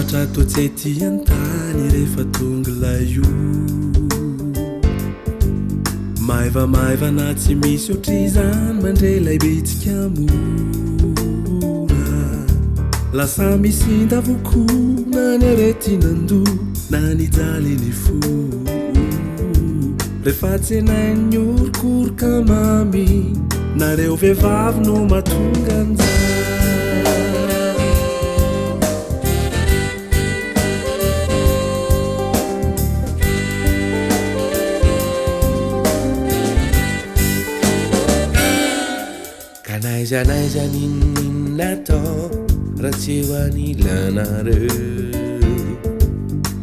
sambatra totsy ty antany rehefa tonga laio maivamaiva na tsy misy ohatry izany mandrelay betsika mora lasa misinda voko na ny aretinando na nijaly ny fo rehefa tsenainy orokoroka mamy nareo vehivavy no mahatonga anjany Naiza ninatao raha tsy eo anilanareo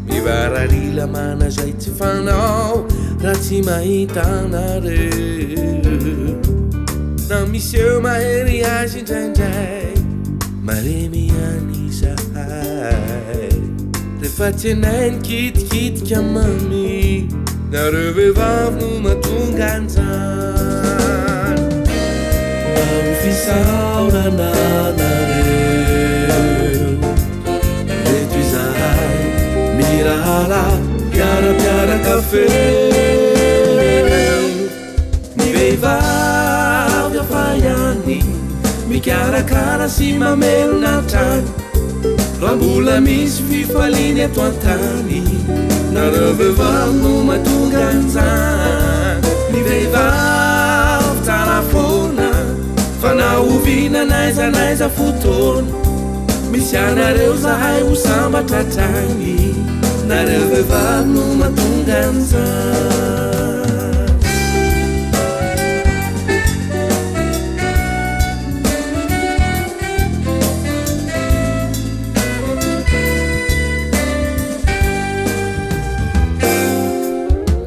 mivararila mana zay tsy fanao raha tsy mahita anareo na misy eo mahery azy indraindray maremy anizahay rehefa tsenainy kitikitika mamy nareo vehivavy no mahatonga anjany fisaorana nareo reto izahay mirala piarapiaraka feo ny vehivavy afahany mikarakara sy mamelona trany raha mbola misy fifaliany ato antany nareo vehivavy no mahatonga anjany ny vehivavy tsara foana fanaovina naizanaiza fotoana misy anareo zahay ho sambatra tragny nareo vehivavy no mahatonga anjany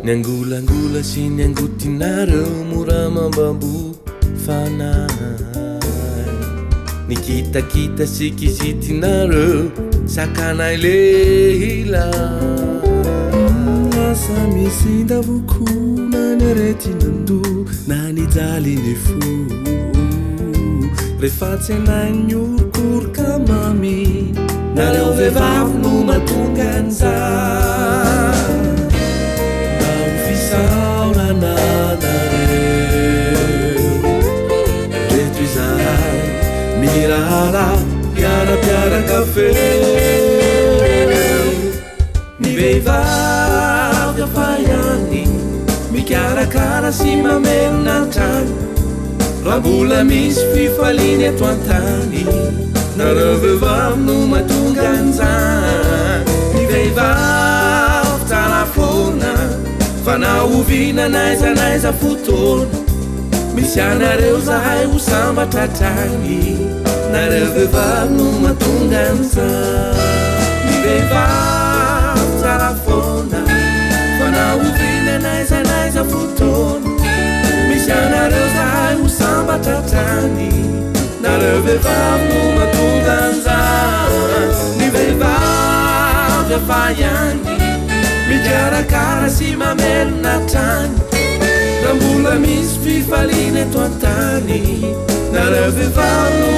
ny angolangola sy ny angotinareo mora mambambo fanay nikitakita sy kizitinareo sakanay lehila lasa misinda voko na ny aretinando na nijaly ny fo rehefa tsenainy orokoroka mamy nareo vehivavy no mahatonga anjany ao fisaorana mirala piarapiaraka feo ny vehivavy afahany mikarakara sy mamelona trany raha mbola misy fifaliany ato antany nareo vehivavy no mahatonga anjany ny vehivavy tsara foana fanaovina naizanaiza fotoana misy anareo zahay ho sambatra tragny nareo vehivavy no mahatonga anjany ny vehivavy tsara foana fanaovina naizanaiza fotoana misy anareo zahay ho sambatra tragny nareo vehivavy no mahatonga anjany ny vehivavy afahany mikarakara sy mamelona tragny raha mbola misy fifaliany ato antany nareo vehivavy no